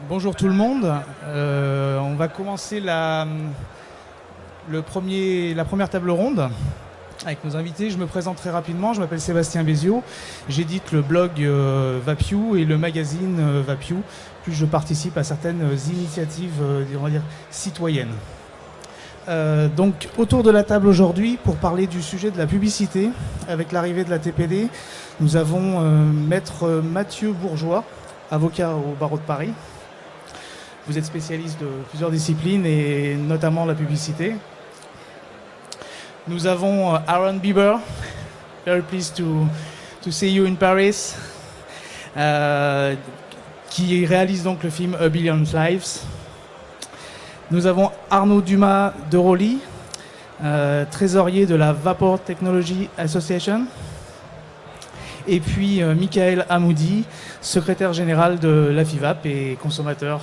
Bonjour tout le monde. On va commencer la première table ronde avec nos invités. Je me présente très rapidement. Je m'appelle Sébastien Béziot. J'édite le blog Vapiou et le magazine Vapiou. Puis je participe à certaines initiatives, on va dire, citoyennes. Donc autour de la table aujourd'hui pour parler du sujet de la publicité avec l'arrivée de la TPD, nous avons maître Mathieu Bourgeois, avocat au barreau de Paris. Vous êtes spécialiste de plusieurs disciplines et notamment la publicité. Nous avons Aaron Bieber, very pleased to see you in Paris, qui réalise donc le film A Billion Lives. Nous avons Arnaud Dumas de Roli, trésorier de la Vapor Technology Association. Et puis Michael Hamoudi, secrétaire général de la FIVAP et consommateur.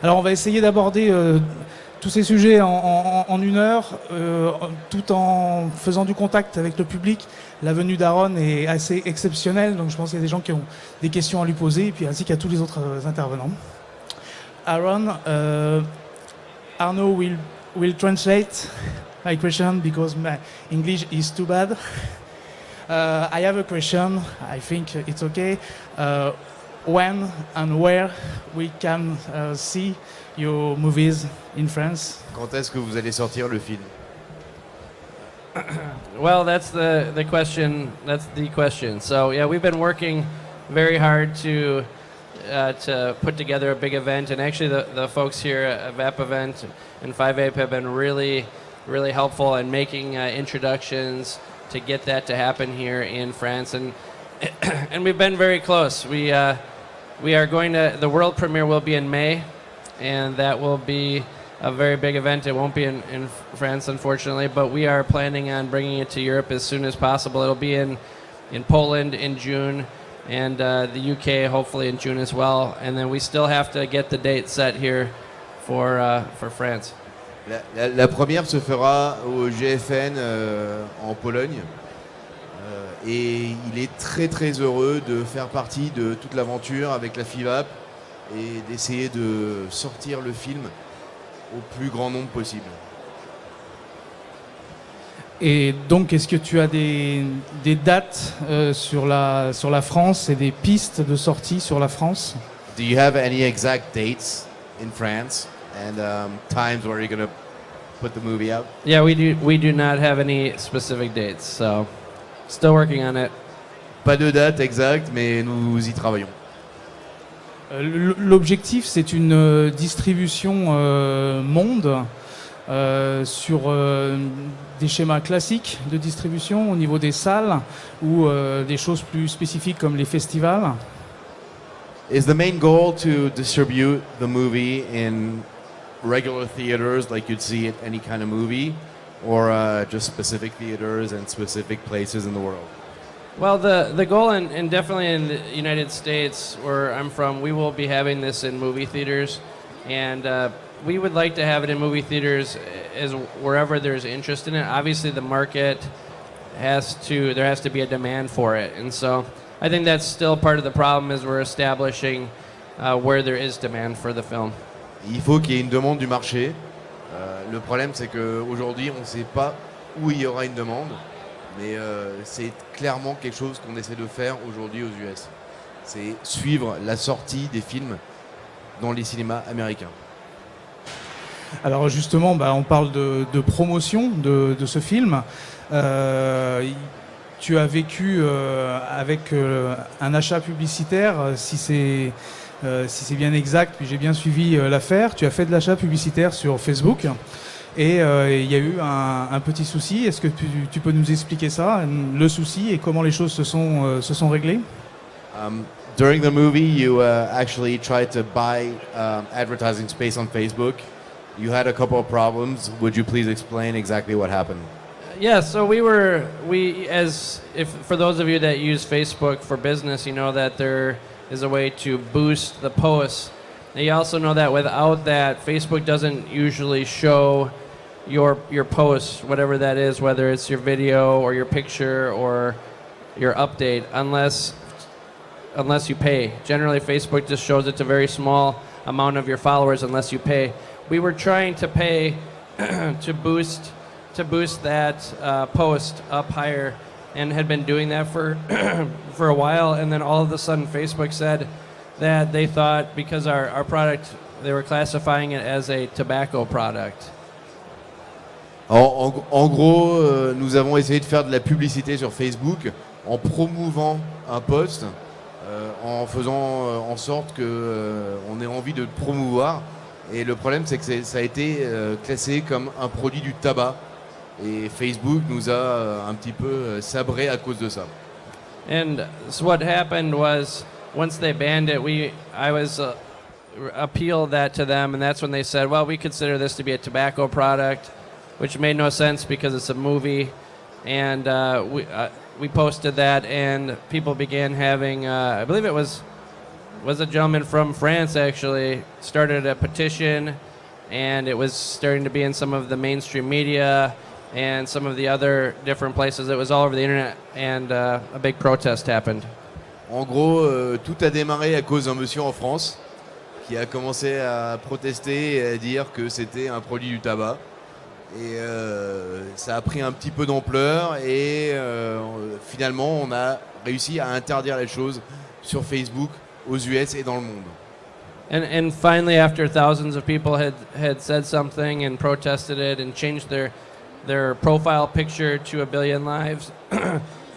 Alors on va essayer d'aborder tous ces sujets en une heure, tout en faisant du contact avec le public. La venue d'Aaron est assez exceptionnelle, donc je pense qu'il y a des gens qui ont des questions à lui poser, et puis ainsi qu'à tous les autres intervenants. Aaron, Arnaud will translate my question because my English is too bad. I have a question. I think it's okay. When and where we can see your movies in France? Quand est-ce que vous allez sortir le film? Well, that's the question. That's the question. So yeah, we've been working very hard to put together a big event, and actually the folks here at VAP Event and 5APE have been really helpful in making introductions to get that to happen here in France, and we've been very close. We are going to, the world premiere will be in May, and that will be a very big event. It won't be in France, unfortunately, but we are planning on bringing it to Europe as soon as possible. It'll be in Poland in June, and the UK hopefully in June as well, and then we still have to get the date set here for France. La première se fera au GFN en Pologne, et il est très heureux de faire partie de toute l'aventure avec la FIVAP et d'essayer de sortir le film au plus grand nombre possible. Et donc, est-ce que tu as des dates sur la France et des pistes de sortie sur la France? Do you have any exact dates in France and times where you're going to put the movie out? Yeah, we do not have any specific dates, so still working on it. Pas de date exacte, mais nous y travaillons. L'objectif, c'est une distribution monde sur des schémas classiques de distribution au niveau des salles ou des choses plus spécifiques comme les festivals. Is the main goal to distribute the movie in regular theaters like you'd see at any kind of movie, or just specific theaters and specific places in the world? Well, the goal, and definitely in the United States, where I'm from, we will be having this in movie theaters, and we would like to have it in movie theaters as wherever there's interest in it. Obviously, the market there has to be a demand for it, and so I think that's still part of the problem is we're establishing where there is demand for the film. Il faut qu'il y ait une demande du marché. Le problème, c'est qu'aujourd'hui, on ne sait pas où il y aura une demande, mais c'est clairement quelque chose qu'on essaie de faire aujourd'hui aux US. C'est suivre la sortie des films dans les cinémas américains. Alors justement, on parle de promotion de ce film. Tu as vécu avec un achat publicitaire, si c'est bien exact, puis j'ai bien suivi l'affaire. Tu as fait de l'achat publicitaire sur Facebook et il y a eu un petit souci. Est-ce que tu peux nous expliquer ça, le souci et comment les choses se sont réglées? During the movie, you actually tried to buy advertising space on Facebook. You had a couple of problems. Would you please explain exactly what happened? Yeah, so for those of you that use Facebook for business, you know that there is a way to boost the posts. And you also know that without that, Facebook doesn't usually show your posts, whatever that is, whether it's your video or your picture or your update, unless unless you pay. Generally, Facebook just shows it's a very small amount of your followers unless you pay. We were trying to pay to boost that post up higher, and had been doing that for for a while. And then all of a sudden, Facebook said that they thought because our product, they were classifying it as a tobacco product. En gros, nous avons essayé de faire de la publicité sur Facebook en promouvant un post, en faisant en sorte qu'on ait envie de le promouvoir. Et le problème, c'est que ça a été classé comme un produit du tabac. Et Facebook nous a un petit peu sabré à cause de ça. And so what happened was, once they banned it, I was appealed that to them, and that's when they said, well, we consider this to be a tobacco product, which made no sense because it's a movie. And we posted that, and people began having, I believe it was a gentleman from France actually started a petition, and it was starting to be in some of the mainstream media and some of the other different places. It was all over the internet, and a big protest happened. En gros, tout a démarré à cause d'un monsieur en France qui a commencé à protester et à dire que c'était un produit du tabac. Et ça a pris un petit peu d'ampleur et finalement on a réussi à interdire les choses sur Facebook aux US et dans le monde. And finally, after thousands of people had said something and protested it and changed their profile picture to 1 billion lives,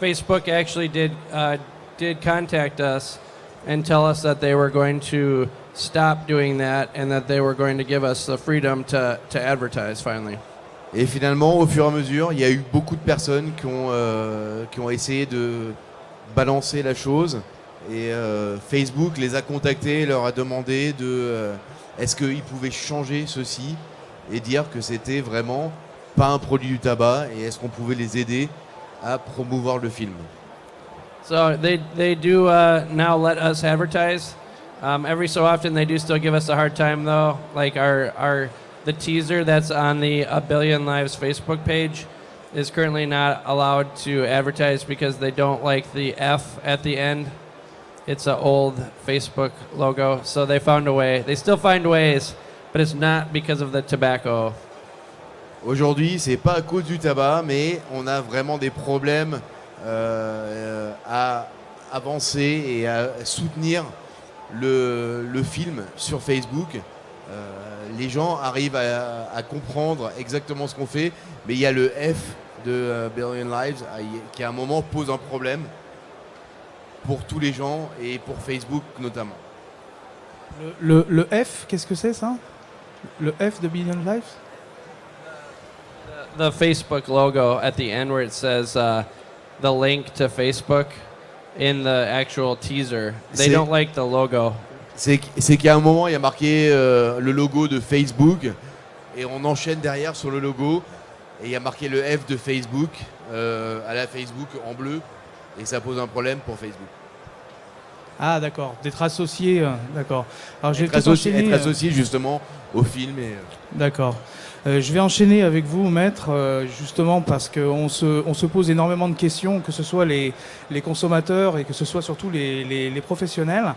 Facebook actually did contact us and tell us that they were going to stop doing that and that they were going to give us the freedom to advertise finally. Et finalement, au fur et à mesure, il y a eu beaucoup de personnes qui ont essayé de balancer la chose. Et Facebook les a contactés, leur a demandé est-ce qu'ils pouvaient changer ceci et dire que c'était vraiment pas un produit du tabac et est-ce qu'on pouvait les aider à promouvoir le film. So they do now let us advertise. Every so often they do still give us a hard time though. Like the teaser that's on the 1 Billion Lives Facebook page is currently not allowed to advertise because they don't like the F at the end. It's an old Facebook logo, so they found a way. They still find ways, but it's not because of the tobacco. Aujourd'hui, c'est pas à cause du tabac, mais on a vraiment des problèmes à avancer et à soutenir le film sur Facebook. Les gens arrivent à comprendre exactement ce qu'on fait, mais il y a le F de Billion Lives qui à un moment pose un problème pour tous les gens et pour Facebook notamment. Le F, qu'est-ce que c'est ça? Le F de Billion Lives? The Facebook logo at the end where it says the link to Facebook in the actual teaser. They don't like the logo. C'est qu'à un moment, il y a marqué le logo de Facebook et on enchaîne derrière sur le logo et il y a marqué le F de Facebook à la Facebook en bleu et ça pose un problème pour Facebook. Ah d'accord, d'être associé, d'accord. Alors être associé justement au film. D'accord. Je vais enchaîner avec vous, maître, justement parce qu'on se pose énormément de questions, que ce soit les consommateurs et que ce soit surtout les professionnels,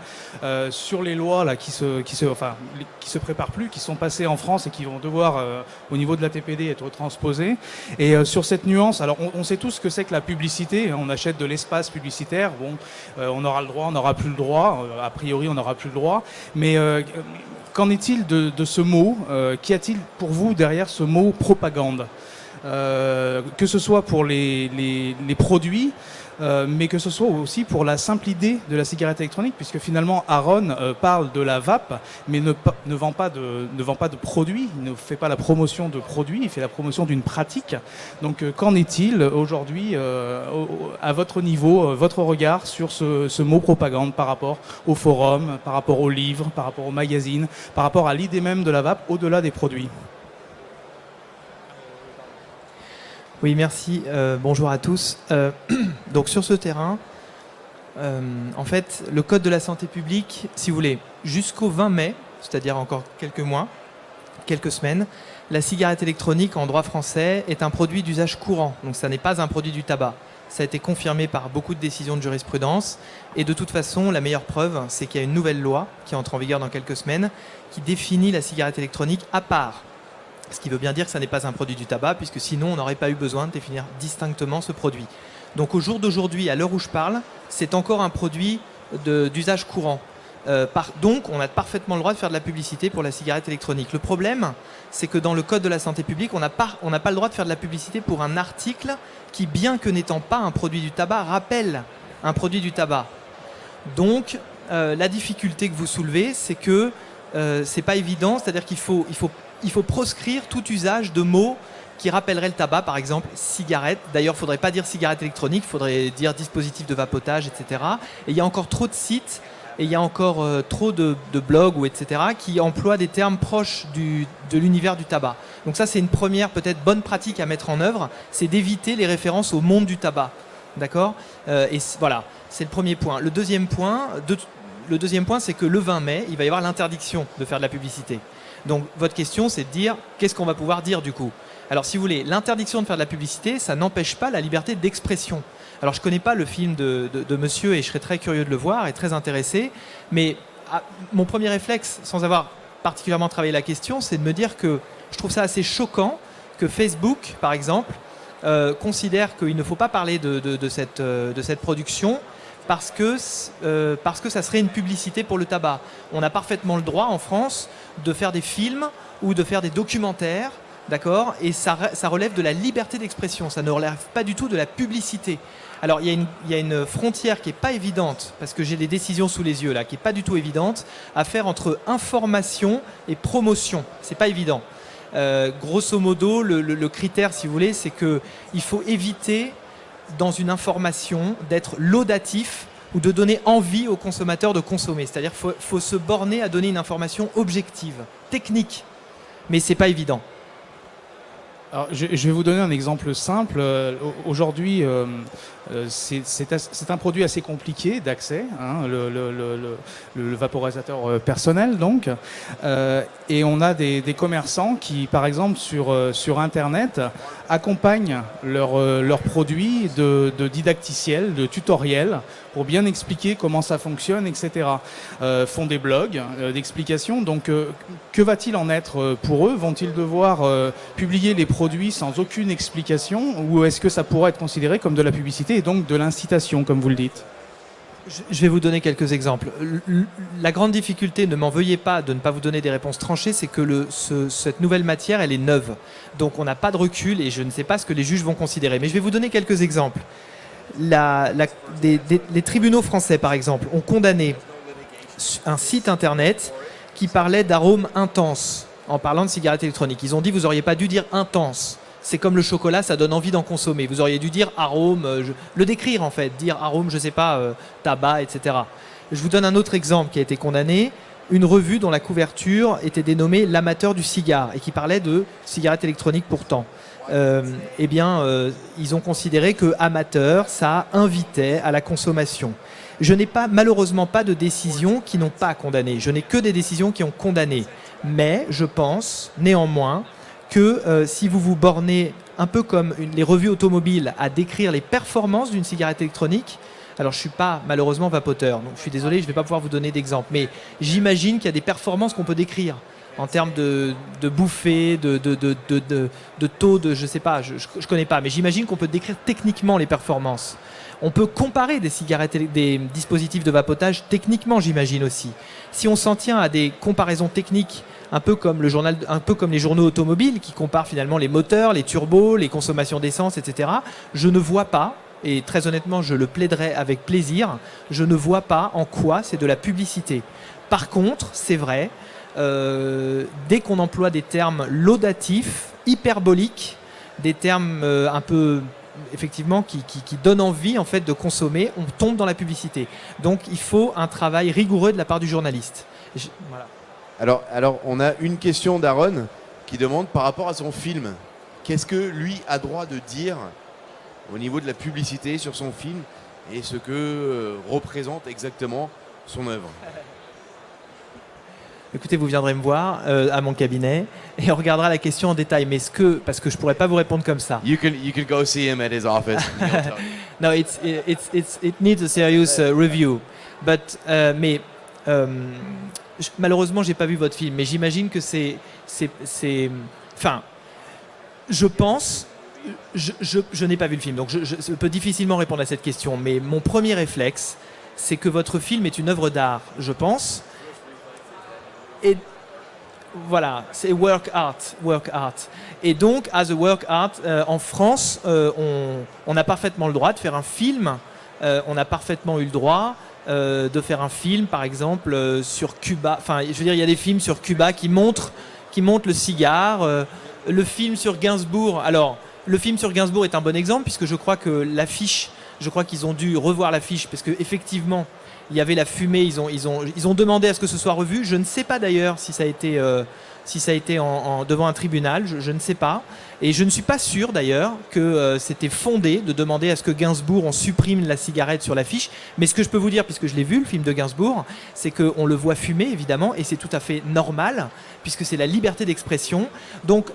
sur les lois là, qui se préparent plus, qui sont passées en France et qui vont devoir, au niveau de la TPD, être transposées. Et sur cette nuance, alors on sait tous ce que c'est que la publicité, on achète de l'espace publicitaire, bon, on aura le droit, on n'aura plus le droit, a priori on n'aura plus le droit, mais qu'en est-il de ce mot? Qu'y a-t-il pour vous derrière ce mot propagande? Que ce soit pour les produits, mais que ce soit aussi pour la simple idée de la cigarette électronique, puisque finalement Aaron parle de la vape, mais ne vend pas de produits, il ne fait pas la promotion de produits, il fait la promotion d'une pratique. Donc qu'en est-il aujourd'hui, à votre niveau, votre regard sur ce mot propagande par rapport au forum, par rapport aux livres, par rapport aux magazines, par rapport à l'idée même de la vape au-delà des produits? Oui, merci. Bonjour à tous. Donc sur ce terrain, en fait, le Code de la santé publique, si vous voulez, jusqu'au 20 mai, c'est-à-dire encore quelques mois, quelques semaines, la cigarette électronique en droit français est un produit d'usage courant. Donc ça n'est pas un produit du tabac. Ça a été confirmé par beaucoup de décisions de jurisprudence. Et de toute façon, la meilleure preuve, c'est qu'il y a une nouvelle loi qui entre en vigueur dans quelques semaines qui définit la cigarette électronique à part. Ce qui veut bien dire que ça n'est pas un produit du tabac, puisque sinon on n'aurait pas eu besoin de définir distinctement ce produit. Donc au jour d'aujourd'hui, à l'heure où je parle, c'est encore un produit d'usage courant. Donc on a parfaitement le droit de faire de la publicité pour la cigarette électronique. Le problème, c'est que dans le Code de la santé publique, on n'a pas le droit de faire de la publicité pour un article qui, bien que n'étant pas un produit du tabac, rappelle un produit du tabac. Donc la difficulté que vous soulevez, c'est que c'est pas évident, c'est-à-dire qu'il faut proscrire tout usage de mots qui rappellerait le tabac, par exemple cigarette. D'ailleurs, il ne faudrait pas dire cigarette électronique, il faudrait dire dispositif de vapotage, etc. Et il y a encore trop de sites et il y a encore trop de blogs ou etc. qui emploient des termes proches de l'univers du tabac. Donc ça, c'est une première peut-être bonne pratique à mettre en œuvre, c'est d'éviter les références au monde du tabac. D'accord ? Et voilà, c'est le premier point. Le deuxième point, c'est que le 20 mai, il va y avoir l'interdiction de faire de la publicité. Donc votre question, c'est de dire qu'est-ce qu'on va pouvoir dire du coup ? Alors si vous voulez, l'interdiction de faire de la publicité, ça n'empêche pas la liberté d'expression. Alors je ne connais pas le film de monsieur et je serais très curieux de le voir et très intéressé, mais mon premier réflexe, sans avoir particulièrement travaillé la question, c'est de me dire que je trouve ça assez choquant que Facebook, par exemple, considère qu'il ne faut pas parler de cette production parce que ça serait une publicité pour le tabac. On a parfaitement le droit en France de faire des films ou de faire des documentaires, d'accord ? Et ça relève de la liberté d'expression, ça ne relève pas du tout de la publicité. Alors il y a une frontière qui n'est pas évidente, parce que j'ai des décisions sous les yeux là, qui n'est pas du tout évidente, à faire entre information et promotion. C'est pas évident. Grosso modo, le critère, si vous voulez, c'est qu'il faut éviter dans une information d'être laudatif ou de donner envie aux consommateurs de consommer. C'est-à-dire qu'il faut se borner à donner une information objective, technique, mais c'est pas évident. Alors, je vais vous donner un exemple simple. Aujourd'hui, c'est un produit assez compliqué d'accès, hein, le vaporisateur personnel donc. Et on a des commerçants qui, par exemple, sur Internet, accompagnent leurs produits de didacticiels, de tutoriels, pour bien expliquer comment ça fonctionne, etc. Font des blogs d'explications. Donc, que va-t-il en être pour eux ? Vont-ils devoir publier les produits sans aucune explication, ou est-ce que ça pourrait être considéré comme de la publicité et donc de l'incitation, comme vous le dites ? Je vais vous donner quelques exemples. La grande difficulté, ne m'en veuillez pas de ne pas vous donner des réponses tranchées, c'est que cette nouvelle matière, elle est neuve. Donc on n'a pas de recul et je ne sais pas ce que les juges vont considérer. Mais je vais vous donner quelques exemples. Les tribunaux français, par exemple, ont condamné un site internet qui parlait d'arômes intenses en parlant de cigarettes électroniques. Ils ont dit, vous n'auriez pas dû dire intense. C'est comme le chocolat, ça donne envie d'en consommer. Vous auriez dû dire arôme, le décrire en fait, dire arôme, je sais pas, tabac, etc. Je vous donne un autre exemple qui a été condamné. Une revue dont la couverture était dénommée L'amateur du cigare et qui parlait de cigarettes électroniques pourtant. Ils ont considéré que amateur, ça invitait à la consommation. Je n'ai malheureusement pas de décisions qui n'ont pas condamné. Je n'ai que des décisions qui ont condamné. Mais je pense néanmoins que si vous vous bornez un peu comme les revues automobiles à décrire les performances d'une cigarette électronique, alors je ne suis pas malheureusement vapoteur, donc je suis désolé, je ne vais pas pouvoir vous donner d'exemple, mais j'imagine qu'il y a des performances qu'on peut décrire en termes de bouffées, de taux de, je ne sais pas, je ne connais pas, mais j'imagine qu'on peut décrire techniquement les performances. On peut comparer des dispositifs de vapotage techniquement, j'imagine aussi. Si on s'en tient à des comparaisons techniques, un peu comme les journaux automobiles qui comparent finalement les moteurs, les turbos, les consommations d'essence, etc., je ne vois pas, et très honnêtement je le plaiderai avec plaisir, je ne vois pas en quoi c'est de la publicité. Par contre, c'est vrai, dès qu'on emploie des termes laudatifs, hyperboliques, des termes un peu effectivement qui donnent envie en fait de consommer, on tombe dans la publicité. Donc il faut un travail rigoureux de la part du journaliste. Voilà. Alors, on a une question d'Aaron qui demande par rapport à son film, qu'est-ce que lui a droit de dire au niveau de la publicité sur son film et ce que représente exactement son œuvre. Écoutez, vous viendrez me voir à mon cabinet et on regardera la question en détail. Mais parce que je ne pourrais pas vous répondre comme ça. You can go see him at his office. No, it needs a serious review. But, mais malheureusement, j'ai pas vu votre film, mais j'imagine que enfin, je pense. Je n'ai pas vu le film, donc je peux difficilement répondre à cette question. Mais mon premier réflexe, c'est que votre film est une œuvre d'art, je pense. Et voilà, c'est work art. Et donc, as a work art, en France, on a parfaitement le droit de faire un film. On a parfaitement eu le droit de faire un film, par exemple, sur Cuba. Enfin, je veux dire, il y a des films sur Cuba qui montrent le cigare. Le film sur Gainsbourg. Alors, le film sur Gainsbourg est un bon exemple, puisque je crois que l'affiche, je crois qu'ils ont dû revoir l'affiche, parce qu'effectivement, il y avait la fumée, ils ont demandé à ce que ce soit revu. Je ne sais pas d'ailleurs si ça a été, devant un tribunal, je ne sais pas. Et je ne suis pas sûr d'ailleurs que c'était fondé de demander à ce que Gainsbourg, on supprime la cigarette sur l'affiche. Mais ce que je peux vous dire, puisque je l'ai vu, le film de Gainsbourg, c'est qu'on le voit fumer, évidemment, et c'est tout à fait normal, puisque c'est la liberté d'expression. Donc,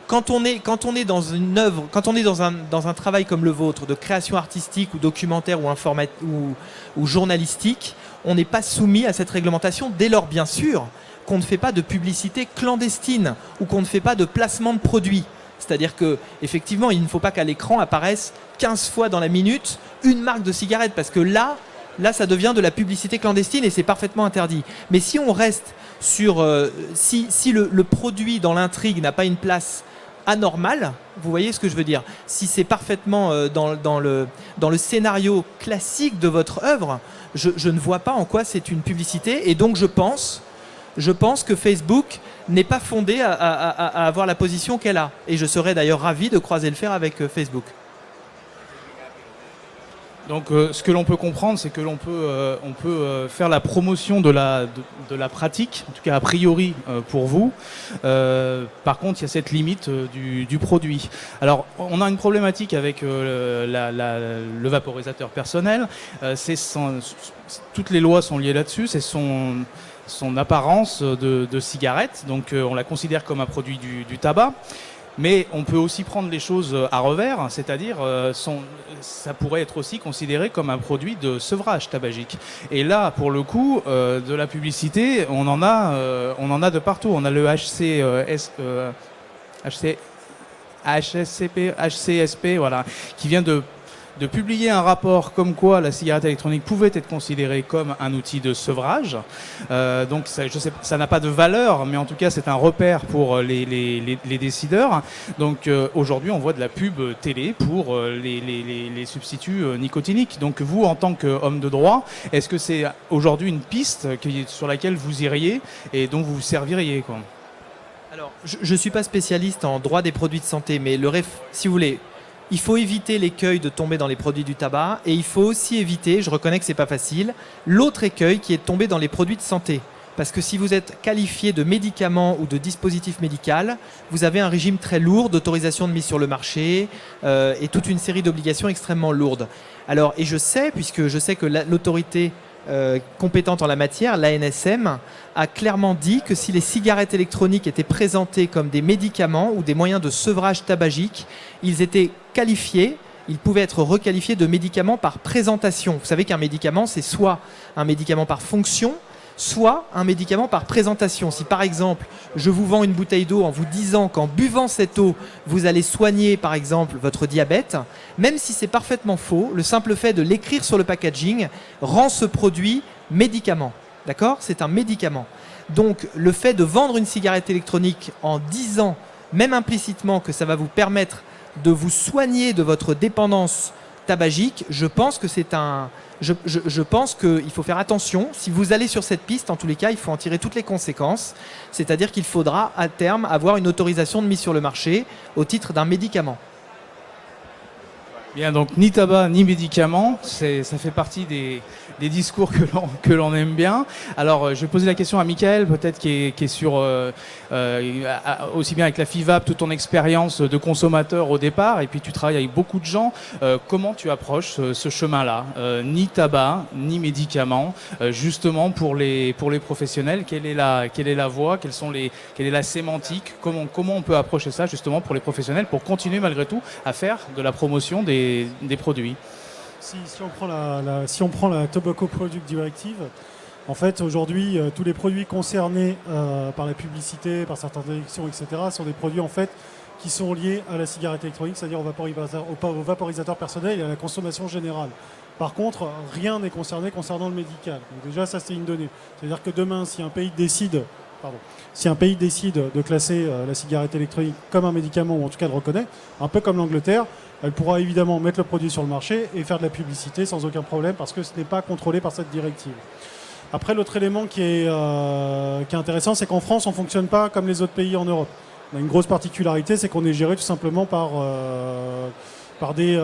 quand on est dans une œuvre, quand on est dans un travail comme le vôtre, de création artistique ou documentaire ou journalistique, on n'est pas soumis à cette réglementation dès lors, bien sûr, qu'on ne fait pas de publicité clandestine ou qu'on ne fait pas de placement de produits. C'est-à-dire que effectivement, il ne faut pas qu'à l'écran apparaisse 15 fois dans la minute une marque de cigarette, parce que là, ça devient de la publicité clandestine et c'est parfaitement interdit. Mais si on reste sur... si le produit dans l'intrigue n'a pas une place anormal, vous voyez ce que je veux dire, si c'est parfaitement dans le scénario classique de votre œuvre, je ne vois pas en quoi c'est une publicité. Et donc je pense que Facebook n'est pas fondé à avoir la position qu'elle a, et je serais d'ailleurs ravi de croiser le fer avec Facebook. Donc ce que l'on peut comprendre, c'est que l'on peut faire la promotion de la pratique, en tout cas a priori pour vous. Par contre, il y a cette limite du produit. Alors, on a une problématique avec le vaporisateur personnel. Toutes les lois sont liées là-dessus. C'est son apparence de cigarette. Donc, on la considère comme un produit du tabac. Mais on peut aussi prendre les choses à revers, c'est-à-dire ça pourrait être aussi considéré comme un produit de sevrage tabagique. Et là, pour le coup, de la publicité, on en a de partout. On a le HCSP, voilà, qui vient de publier un rapport comme quoi la cigarette électronique pouvait être considérée comme un outil de sevrage. Donc ça n'a pas de valeur, mais en tout cas c'est un repère pour les décideurs. Donc aujourd'hui on voit de la pub télé pour les substituts nicotiniques. Donc vous, en tant qu'homme de droit, est-ce que c'est aujourd'hui une piste sur laquelle vous iriez et dont vous vous serviriez, quoi ? Alors, je ne suis pas spécialiste en droit des produits de santé, mais si vous voulez, il faut éviter l'écueil de tomber dans les produits du tabac, et il faut aussi éviter, je reconnais que c'est pas facile, l'autre écueil qui est de tomber dans les produits de santé. Parce que si vous êtes qualifié de médicament ou de dispositif médical, vous avez un régime très lourd d'autorisation de mise sur le marché et toute une série d'obligations extrêmement lourdes. Alors, et je sais, puisque je sais que l'autorité compétente en la matière, l'ANSM, a clairement dit que si les cigarettes électroniques étaient présentées comme des médicaments ou des moyens de sevrage tabagique, ils étaient qualifiés, ils pouvaient être requalifiés de médicaments par présentation. Vous savez qu'un médicament, c'est soit un médicament par fonction, soit un médicament par présentation. Si par exemple, je vous vends une bouteille d'eau en vous disant qu'en buvant cette eau, vous allez soigner par exemple votre diabète, même si c'est parfaitement faux, le simple fait de l'écrire sur le packaging rend ce produit médicament. D'accord ? C'est un médicament. Donc le fait de vendre une cigarette électronique en disant, même implicitement, que ça va vous permettre de vous soigner de votre dépendance tabagique, je pense que c'est je pense qu'il faut faire attention. Si vous allez sur cette piste, en tous les cas, il faut en tirer toutes les conséquences. C'est-à-dire qu'il faudra à terme avoir une autorisation de mise sur le marché au titre d'un médicament. Bien, donc ni tabac ni médicaments, ça fait partie des discours que l'on aime bien. Alors, je vais poser la question à Michael, peut-être qui est sur aussi bien avec la FIVAP, toute ton expérience de consommateur au départ, et puis tu travailles avec beaucoup de gens. Comment tu approches ce chemin-là ? Ni tabac, ni médicaments, justement pour les professionnels. Quelle est la voie ? Quelle est la sémantique ? Comment on peut approcher ça justement pour les professionnels pour continuer malgré tout à faire de la promotion des produits ? Si on prend la Tobacco Product Directive, en fait, aujourd'hui, tous les produits concernés par la publicité, par certaines élections, etc., sont des produits en fait qui sont liés à la cigarette électronique, c'est-à-dire au vaporisateur personnel et à la consommation générale. Par contre, rien n'est concerné concernant le médical. Donc déjà, ça c'est une donnée. C'est-à-dire que demain, si un pays décide de classer la cigarette électronique comme un médicament, ou en tout cas le reconnaît, un peu comme l'Angleterre, elle pourra évidemment mettre le produit sur le marché et faire de la publicité sans aucun problème parce que ce n'est pas contrôlé par cette directive. Après, l'autre élément qui est intéressant, c'est qu'en France, on ne fonctionne pas comme les autres pays en Europe. On a une grosse particularité, c'est qu'on est géré tout simplement par des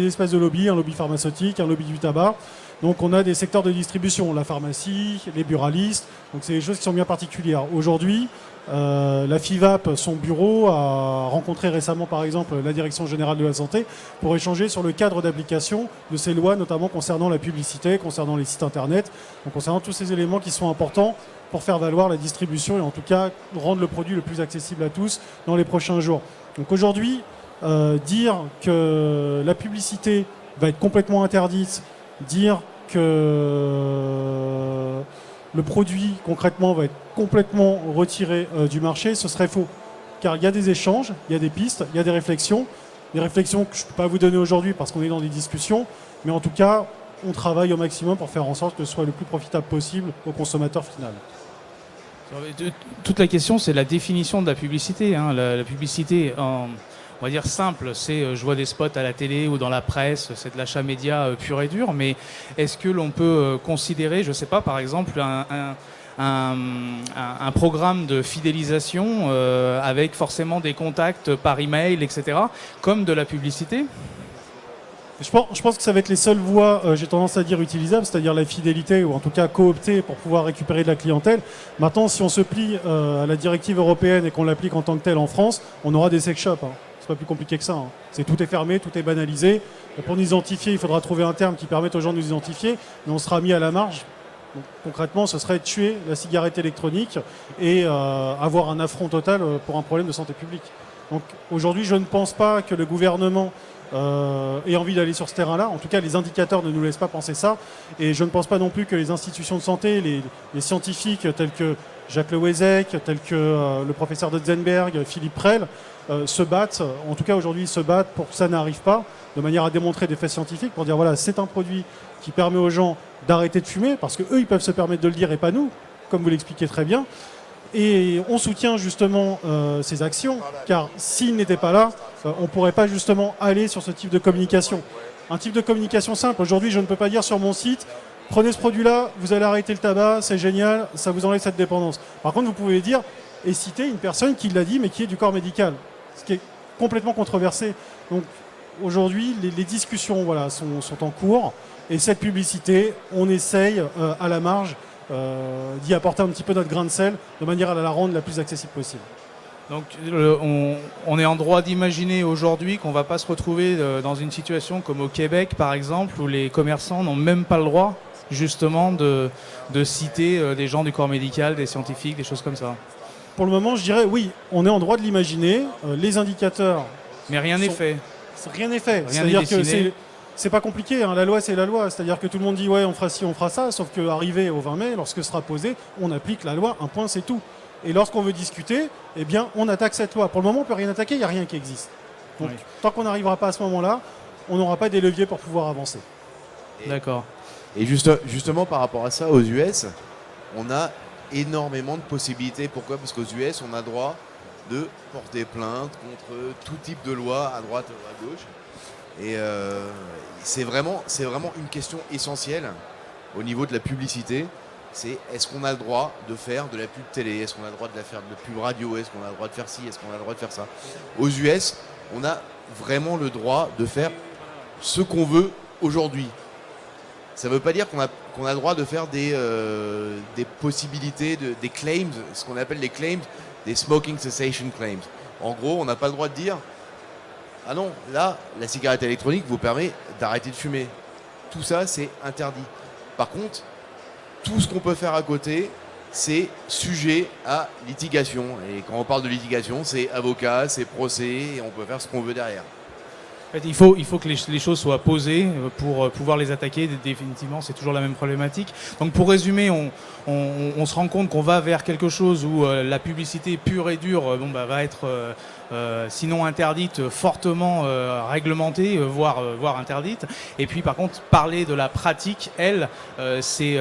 espèces de lobbies, un lobby pharmaceutique, un lobby du tabac. Donc on a des secteurs de distribution, la pharmacie, les buralistes, donc c'est des choses qui sont bien particulières. Aujourd'hui, la FIVAP, son bureau, a rencontré récemment par exemple la Direction Générale de la Santé pour échanger sur le cadre d'application de ces lois, notamment concernant la publicité, concernant les sites internet, donc concernant tous ces éléments qui sont importants pour faire valoir la distribution et en tout cas rendre le produit le plus accessible à tous dans les prochains jours. Donc aujourd'hui, dire que la publicité va être complètement interdite, dire que le produit concrètement va être complètement retiré du marché, ce serait faux. Car il y a des échanges, il y a des pistes, il y a des réflexions que je ne peux pas vous donner aujourd'hui parce qu'on est dans des discussions, mais en tout cas, on travaille au maximum pour faire en sorte que ce soit le plus profitable possible au consommateur final. Toute la question, c'est la définition de la publicité. Hein. La publicité, on va dire simple, c'est je vois des spots à la télé ou dans la presse, c'est de l'achat média pur et dur, mais est-ce que l'on peut considérer, je ne sais pas, par exemple, un programme de fidélisation avec forcément des contacts par email, etc., comme de la publicité ? Je pense que ça va être les seules voies, j'ai tendance à dire utilisables, c'est-à-dire la fidélité ou en tout cas coopter pour pouvoir récupérer de la clientèle. Maintenant, si on se plie à la directive européenne et qu'on l'applique en tant que telle en France, on aura des sex shops. Hein. C'est pas plus compliqué que ça. Hein. Tout est fermé, tout est banalisé. Et pour nous identifier, il faudra trouver un terme qui permette aux gens de nous identifier, mais on sera mis à la marge. Donc, concrètement, ce serait tuer la cigarette électronique et avoir un affront total pour un problème de santé publique. Donc aujourd'hui, je ne pense pas que le gouvernement ait envie d'aller sur ce terrain-là. En tout cas, les indicateurs ne nous laissent pas penser ça. Et je ne pense pas non plus que les institutions de santé, les scientifiques tels que Jacques Le Wezek, tels que le professeur Dotzenberg, Philippe Prel, se battent. En tout cas, aujourd'hui, ils se battent pour que ça n'arrive pas, de manière à démontrer des faits scientifiques, pour dire voilà, c'est un produit qui permet aux gens d'arrêter de fumer, parce qu'eux, ils peuvent se permettre de le dire et pas nous, comme vous l'expliquez très bien. Et on soutient justement ces actions, car s'ils n'étaient pas là, on ne pourrait pas justement aller sur ce type de communication. Un type de communication simple. Aujourd'hui, je ne peux pas dire sur mon site, prenez ce produit-là, vous allez arrêter le tabac, c'est génial, ça vous enlève cette dépendance. Par contre, vous pouvez dire et citer une personne qui l'a dit, mais qui est du corps médical, ce qui est complètement controversé. Donc aujourd'hui, les discussions sont en cours, et cette publicité, on essaye à la marge d'y apporter un petit peu notre grain de sel de manière à la rendre la plus accessible possible. Donc on est en droit d'imaginer aujourd'hui qu'on ne va pas se retrouver dans une situation comme au Québec par exemple où les commerçants n'ont même pas le droit justement de citer des gens du corps médical, des scientifiques, des choses comme ça. Pour le moment, je dirais oui, on est en droit de l'imaginer. Les indicateurs... Mais rien n'est fait. Rien n'est fait. Rien n'est C'est-à-dire que c'est pas compliqué, hein. La loi c'est la loi, c'est-à-dire que tout le monde dit ouais on fera ci, on fera ça, sauf qu'arrivé au 20 mai, lorsque ce sera posé, on applique la loi, un point c'est tout. Et lorsqu'on veut discuter, eh bien on attaque cette loi. Pour le moment on peut rien attaquer, il n'y a rien qui existe. Donc tant qu'on n'arrivera pas à ce moment-là, on n'aura pas des leviers pour pouvoir avancer. D'accord. Et justement par rapport à ça, aux US, on a énormément de possibilités. Pourquoi ? Parce qu'aux US, on a droit de porter plainte contre tout type de loi, à droite ou à gauche. Et c'est vraiment une question essentielle au niveau de la publicité. C'est est-ce qu'on a le droit de faire de la pub télé ? Est-ce qu'on a le droit de faire de la pub radio ? Est-ce qu'on a le droit de faire ci ? Est-ce qu'on a le droit de faire ça ? Aux US, on a vraiment le droit de faire ce qu'on veut aujourd'hui. Ça ne veut pas dire qu'on a le droit de faire des possibilités, des claims, ce qu'on appelle les claims, des smoking cessation claims. En gros, on n'a pas le droit de dire ah non, là, la cigarette électronique vous permet d'arrêter de fumer. Tout ça, c'est interdit. Par contre, tout ce qu'on peut faire à côté, c'est sujet à litigation. Et quand on parle de litigation, c'est avocat, c'est procès, et on peut faire ce qu'on veut derrière. En fait, il faut que les choses soient posées pour pouvoir les attaquer. Définitivement, c'est toujours la même problématique. Donc, pour résumer, on se rend compte qu'on va vers quelque chose où la publicité pure et dure va être, sinon interdite, fortement réglementée, voire interdite. Et puis, par contre, parler de la pratique, c'est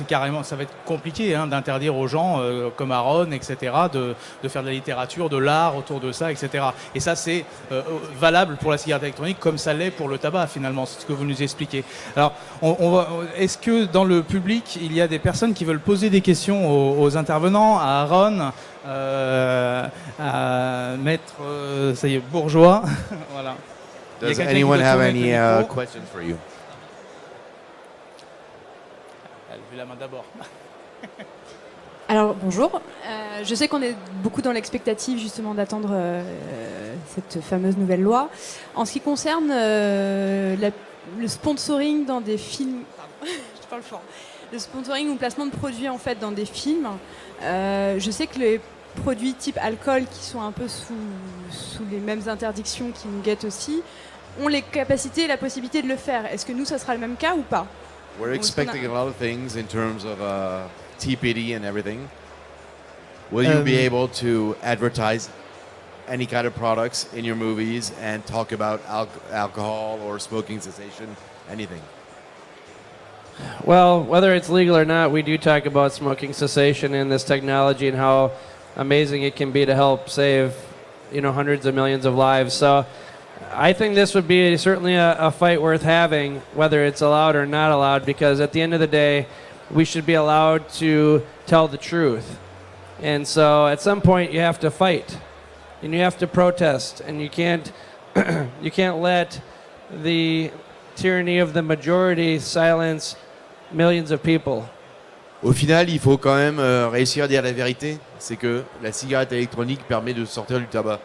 carrément, ça va être compliqué d'interdire aux gens, comme Aaron, etc., de faire de la littérature, de l'art autour de ça, etc. Et ça, c'est valable pour la cigarette électronique comme ça l'est pour le tabac, finalement, c'est ce que vous nous expliquez. Alors, est-ce que dans le public, il y a des personnes qui veulent poser des questions aux intervenants, à Aaron, à Maître, ça y est, Bourgeois? Voilà. Il y a Does quelqu'un qui anyone veut have tourner avec any le micro? questions for you? Elle lève la main d'abord. Alors bonjour, je sais qu'on est beaucoup dans l'expectative justement d'attendre cette fameuse nouvelle loi. En ce qui concerne le sponsoring dans des films, je parle fort, le sponsoring ou placement de produits en fait dans des films, je sais que les produits type alcool qui sont un peu sous les mêmes interdictions qui nous guettent aussi, ont les capacités et la possibilité de le faire. Est-ce que nous, ça sera le même cas ou pas? We're expecting a lot of things in terms of TPD and everything. Will you be able to advertise any kind of products in your movies and talk about alcohol or smoking cessation, anything? Well, whether it's legal or not, we do talk about smoking cessation and this technology and how amazing it can be to help save, hundreds of millions of lives. So I think this would be certainly a fight worth having, whether it's allowed or not allowed, because at the end of the day, we should be allowed to tell the truth. And so at some point you have to fight and you have to protest, and you can't you can't let the tyranny of the majority silence millions of people. Au final, il faut quand même réussir à dire la vérité. C'est que la cigarette électronique permet de sortir du tabac.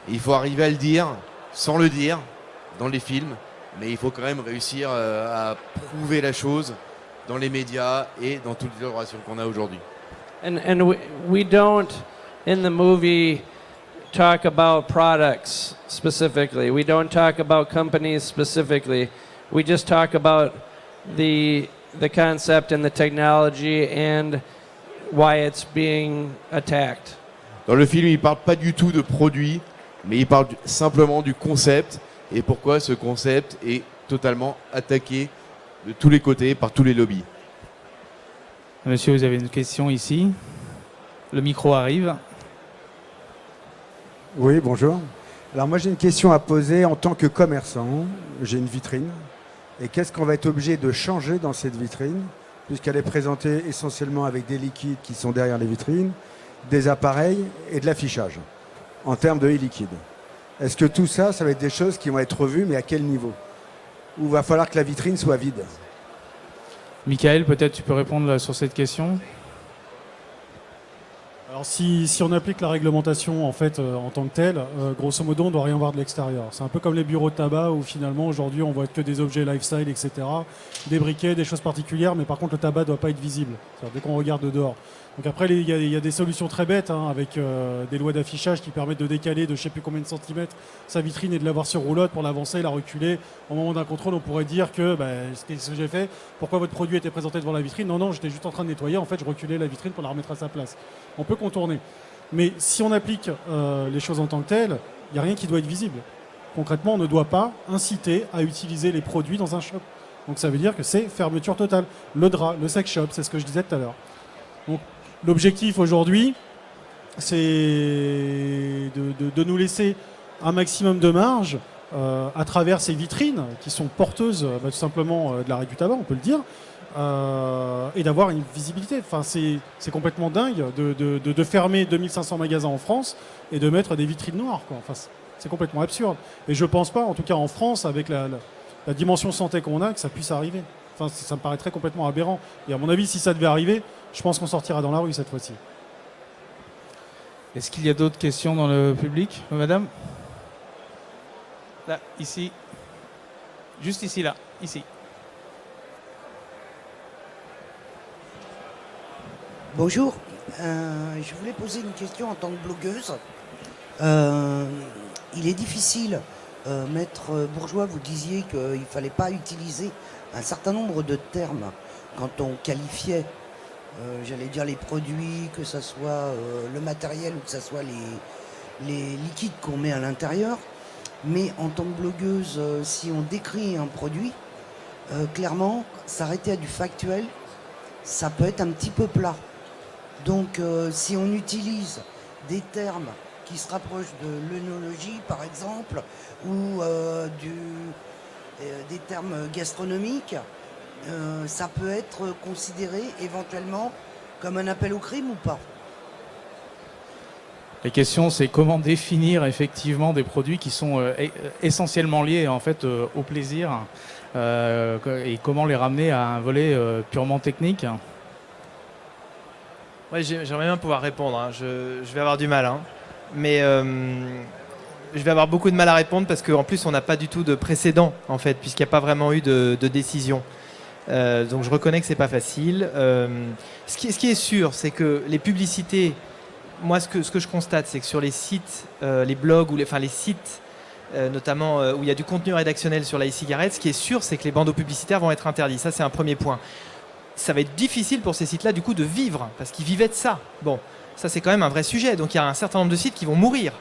Et il faut arriver à le dire sans le dire dans les films, mais il faut quand même réussir à prouver la chose dans les médias et dans toutes les relations qu'on a aujourd'hui. And we don't, in the movie, talk about products specifically. We don't talk about companies specifically. We just talk about the concept and the technology and why it's being attacked. Dans le film, il ne parle pas du tout de produits, mais il parle simplement du concept et pourquoi ce concept est totalement attaqué de tous les côtés par tous les lobbies. Monsieur, vous avez une question ici. Le micro arrive. Oui, bonjour. Alors moi j'ai une question à poser en tant que commerçant. J'ai une vitrine. Et qu'est-ce qu'on va être obligé de changer dans cette vitrine, puisqu'elle est présentée essentiellement avec des liquides qui sont derrière les vitrines, des appareils et de l'affichage, en termes de e-liquide. Est-ce que tout ça, ça va être des choses qui vont être revues, mais à quel niveau? Ou va falloir que la vitrine soit vide? Michael, peut-être tu peux répondre sur cette question. Alors si on applique la réglementation en fait en tant que telle, grosso modo on ne doit rien voir de l'extérieur. C'est un peu comme les bureaux de tabac où finalement aujourd'hui on voit que des objets lifestyle, etc. Des briquets, des choses particulières, mais par contre le tabac ne doit pas être visible. C'est-à-dire, dès qu'on regarde de dehors. Donc après il y a des solutions très bêtes avec des lois d'affichage qui permettent de décaler de je ne sais plus combien de centimètres sa vitrine et de l'avoir sur roulotte pour l'avancer, la reculer. Au moment d'un contrôle on pourrait dire que c'est ce que j'ai fait, pourquoi votre produit était présenté devant la vitrine? Non, j'étais juste en train de nettoyer, en fait je reculais la vitrine pour la remettre à sa place. On peut contourner. Mais si on applique les choses en tant que telles, il n'y a rien qui doit être visible. Concrètement, on ne doit pas inciter à utiliser les produits dans un shop. Donc ça veut dire que c'est fermeture totale. Le drap, le sex shop, c'est ce que je disais tout à l'heure. Donc l'objectif aujourd'hui, c'est de nous laisser un maximum de marge à travers ces vitrines qui sont porteuses tout simplement de l'arrêt du tabac, on peut le dire. Et d'avoir une visibilité. Enfin, c'est complètement dingue de fermer 2500 magasins en France et de mettre des vitrines noires, quoi. Enfin, c'est complètement absurde. Et je pense pas, en tout cas en France, avec la dimension santé qu'on a, que ça puisse arriver. Enfin, ça me paraîtrait complètement aberrant. Et à mon avis, si ça devait arriver, je pense qu'on sortira dans la rue cette fois-ci. Est-ce qu'il y a d'autres questions dans le public, madame? Là, ici. Juste ici, là. Ici. Bonjour, je voulais poser une question en tant que blogueuse. Il est difficile Maître Bourgeois, vous disiez qu'il ne fallait pas utiliser un certain nombre de termes quand on qualifiait, j'allais dire, les produits, que ce soit le matériel ou que ce soit les liquides qu'on met à l'intérieur. Mais en tant que blogueuse, si on décrit un produit, clairement, s'arrêter à du factuel, ça peut être un petit peu plat. Donc si on utilise des termes qui se rapprochent de l'œnologie par exemple, ou des termes gastronomiques, ça peut être considéré éventuellement comme un appel au crime ou pas. La question, c'est comment définir effectivement des produits qui sont essentiellement liés en fait au plaisir et comment les ramener à un volet purement technique. Ouais, j'aimerais bien pouvoir répondre, hein. Je vais avoir du mal, hein. Mais je vais avoir beaucoup de mal à répondre parce qu'en plus on n'a pas du tout de précédent en fait, puisqu'il n'y a pas vraiment eu de décision. Donc je reconnais que c'est pas facile. Ce qui est sûr, c'est que les publicités, moi ce que je constate, c'est que sur les sites, les blogs ou les sites notamment où il y a du contenu rédactionnel sur la e-cigarette, ce qui est sûr, c'est que les bandeaux publicitaires vont être interdits. Ça, c'est un premier point. Ça va être difficile pour ces sites-là, du coup, de vivre, parce qu'ils vivaient de ça. Bon, ça, c'est quand même un vrai sujet. Donc, il y a un certain nombre de sites qui vont mourir.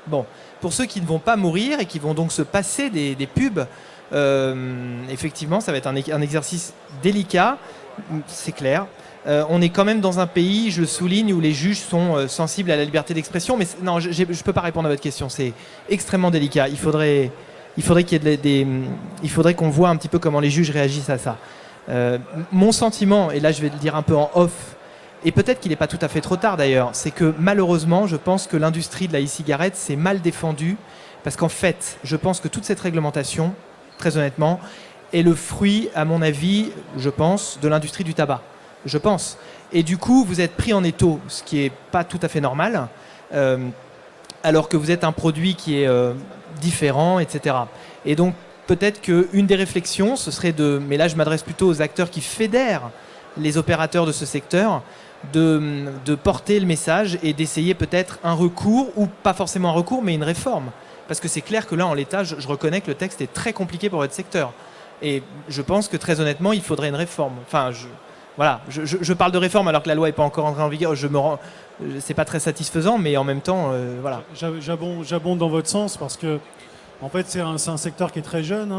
Bon, pour ceux qui ne vont pas mourir et qui vont donc se passer des pubs, effectivement, ça va être un exercice délicat, c'est clair. On est quand même dans un pays, je le souligne, où les juges sont sensibles à la liberté d'expression. Mais non, je ne peux pas répondre à votre question. C'est extrêmement délicat. Il faudrait qu'il y ait il faudrait qu'on voit un petit peu comment les juges réagissent à ça. Mon sentiment, et là je vais le dire un peu en off, et peut-être qu'il n'est pas tout à fait trop tard d'ailleurs, c'est que malheureusement, je pense que l'industrie de la e-cigarette s'est mal défendue, parce qu'en fait, je pense que toute cette réglementation, très honnêtement, est le fruit, à mon avis, je pense, de l'industrie du tabac. Je pense. Et du coup, vous êtes pris en étau, ce qui n'est pas tout à fait normal, alors que vous êtes un produit qui est différent, etc. Et donc, peut-être qu'une des réflexions, ce serait mais là je m'adresse plutôt aux acteurs qui fédèrent les opérateurs de ce secteur, de porter le message et d'essayer peut-être un recours, ou pas forcément un recours, mais une réforme. Parce que c'est clair que là, en l'état, je reconnais que le texte est très compliqué pour votre secteur. Et je pense que très honnêtement, il faudrait une réforme. Enfin, je parle de réforme alors que la loi n'est pas encore entrée en vigueur. C'est pas très satisfaisant, mais en même temps, voilà. J'abonde dans votre sens parce que en fait, c'est un secteur qui est très jeune.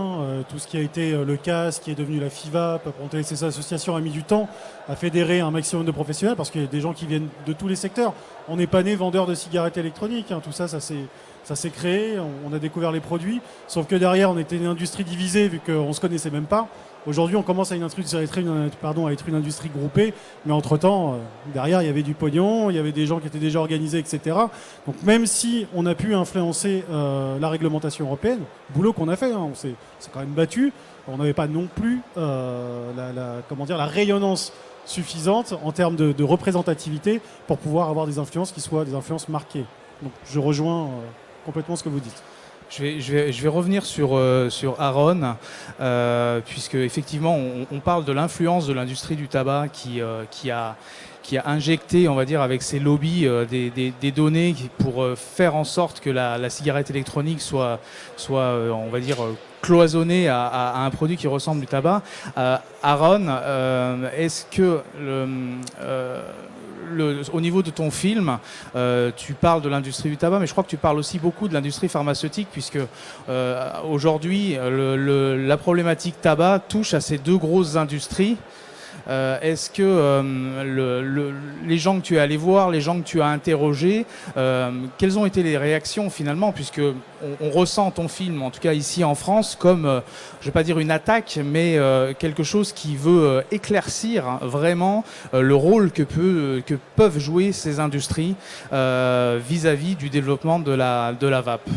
Tout ce qui a été le CAS, qui est devenu la FIVAP, ces associations a mis du temps à fédérer un maximum de professionnels parce qu'il y a des gens qui viennent de tous les secteurs. On n'est pas né vendeur de cigarettes électroniques. Tout ça, ça s'est créé. On a découvert les produits. Sauf que derrière, on était une industrie divisée vu qu'on ne se connaissait même pas. Aujourd'hui, on commence à être une industrie groupée, mais entre-temps, derrière, il y avait du pognon, il y avait des gens qui étaient déjà organisés, etc. Donc même si on a pu influencer la réglementation européenne, boulot qu'on a fait, on s'est quand même battu, on n'avait pas non plus la rayonnance suffisante en termes de représentativité pour pouvoir avoir des influences qui soient des influences marquées. Donc je rejoins complètement ce que vous dites. Je vais revenir sur Aaron, puisque effectivement on parle de l'influence de l'industrie du tabac qui a injecté, on va dire, avec ses lobbies des données pour faire en sorte que la cigarette électronique soit on va dire, cloisonnée à un produit qui ressemble du tabac. Aaron, est-ce que au niveau de ton film, tu parles de l'industrie du tabac, mais je crois que tu parles aussi beaucoup de l'industrie pharmaceutique, puisque aujourd'hui, la problématique tabac touche à ces deux grosses industries. Est-ce que les gens que tu es allé voir, les gens que tu as interrogés, quelles ont été les réactions finalement, puisque on ressent ton film, en tout cas ici en France, comme, je ne vais pas dire une attaque, mais quelque chose qui veut éclaircir vraiment le rôle que peuvent jouer ces industries vis-à-vis du développement de la vape.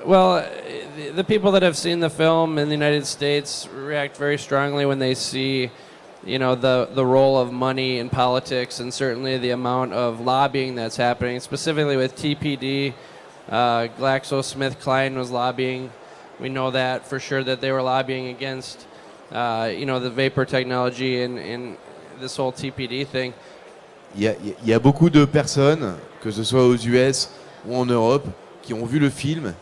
Well, the people that have seen the film in the United States react very strongly when they see, the role of money in politics, and certainly the amount of lobbying that's happening, specifically with TPD GlaxoSmithKline was lobbying. We know that for sure that they were lobbying against, the vapor technology and this whole TPD thing. Il y a beaucoup de personnes, que ce soit aux US ou en Europe, qui ont vu le film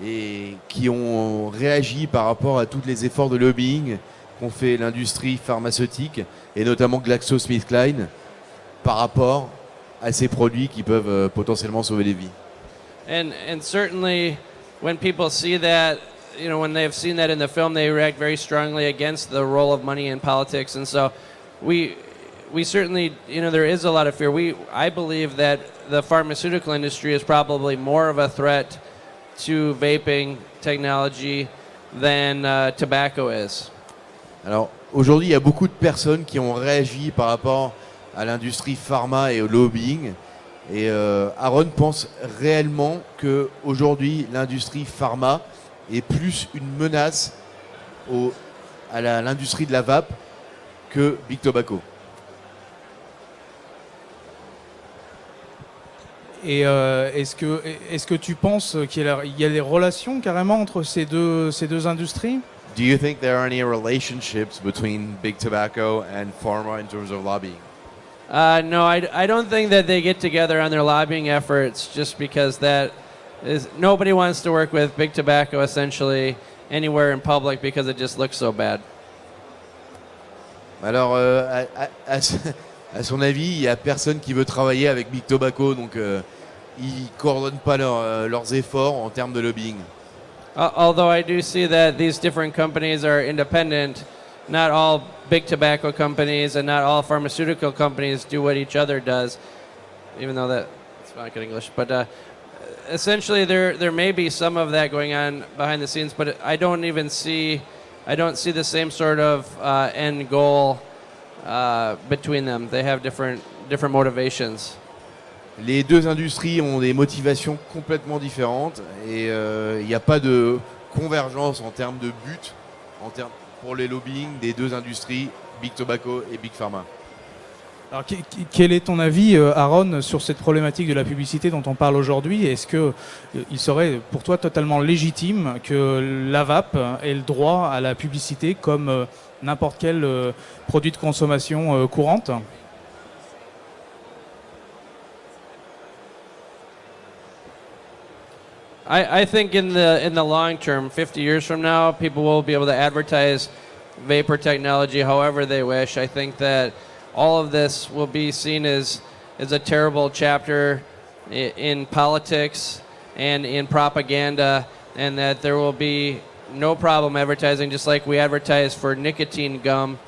et qui ont réagi par rapport à tous les efforts de lobbying qu'ont fait l'industrie pharmaceutique et notamment GlaxoSmithKline par rapport à ces produits qui peuvent potentiellement sauver des vies. And certainly when people see that, when they've seen that in the film, they react very strongly against the role of money in politics. And so we certainly, there is a lot of fear. I believe that the pharmaceutical industry is probably more of a threat to vaping technology than tobacco is. Alors aujourd'hui, il y a beaucoup de personnes qui ont réagi par rapport à l'industrie pharma et au lobbying. Et Aaron pense réellement qu'aujourd'hui, l'industrie pharma est plus une menace à l'industrie de la vape que Big Tobacco. Et est-ce que tu penses qu'il y a des relations carrément entre ces deux industries? Do you think there are any relationships between Big Tobacco and pharma in terms of lobbying? No, I don't think that they get together on their lobbying efforts just because nobody wants to work with Big Tobacco essentially anywhere in public because it just looks so bad. Alors, à son avis, il n'y a personne qui veut travailler avec Big Tobacco, donc ils ne coordonnent pas leurs efforts en termes de lobbying. Although I do see that these different companies are independent, not all big tobacco companies and not all pharmaceutical companies do what each other does, even though that's not good English. But essentially, there may be some of that going on behind the scenes, but I don't see the same sort of end goal between them. They have different motivations. Les deux industries ont des motivations complètement différentes et il n'y a pas de convergence en termes de but pour les lobbying des deux industries, Big Tobacco et Big Pharma. Alors, quel est ton avis, Aaron, sur cette problématique de la publicité dont on parle aujourd'hui? Est-ce qu'il serait pour toi totalement légitime que la vape ait le droit à la publicité comme n'importe quel produit de consommation courante? I think in the long term, 50 years from now, people will be able to advertise vapor technology however they wish. I think that all of this will be seen as a terrible chapter in politics and in propaganda, and that there will be no problem advertising, just like we advertise for nicotine gum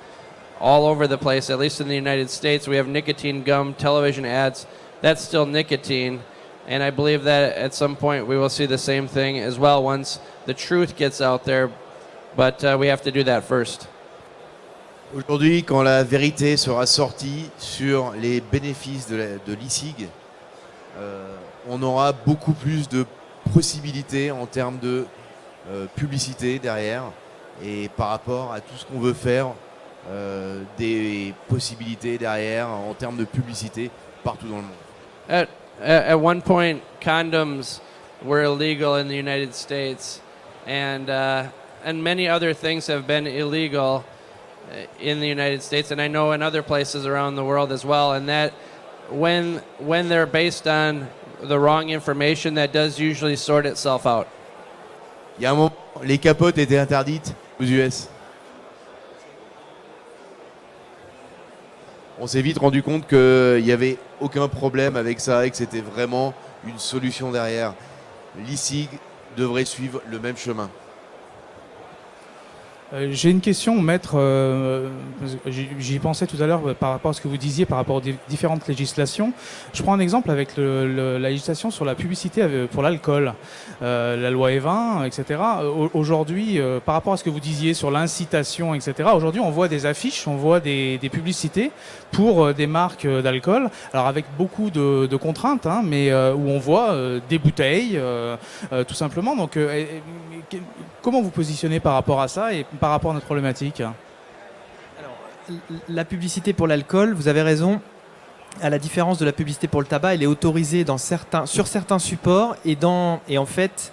all over the place. At least in the United States, we have nicotine gum television ads. That's still nicotine. And I believe that at some point we will see the same thing as well once the truth gets out there. But we have to do that first. Aujourd'hui, quand la vérité sera sortie sur les bénéfices de l'e-cig, on aura beaucoup plus de possibilités en termes de publicité derrière. Et par rapport à tout ce qu'on veut faire, des possibilités derrière en termes de publicité partout dans le monde. At one point, condoms were illegal in the United States, and many other things have been illegal in the United States, and I know in other places around the world as well. And that when they're based on the wrong information, that does usually sort itself out. Il y a un moment, les capotes étaient interdites aux US. On s'est vite rendu compte qu'il n'y avait aucun problème avec ça et que c'était vraiment une solution derrière. L'e-cig devrait suivre le même chemin. J'ai une question, maître. J'y pensais tout à l'heure par rapport à ce que vous disiez, par rapport aux différentes législations. Je prends un exemple avec la législation sur la publicité pour l'alcool, la loi E20, etc. Aujourd'hui, par rapport à ce que vous disiez sur l'incitation, etc., aujourd'hui, on voit des affiches, on voit des publicités pour des marques d'alcool, alors avec beaucoup de contraintes, hein, mais où on voit des bouteilles, tout simplement. Donc, comment vous positionnez par rapport à ça et par rapport à notre problématique? Alors, la publicité pour l'alcool, vous avez raison, à la différence de la publicité pour le tabac, elle est autorisée sur certains supports et en fait,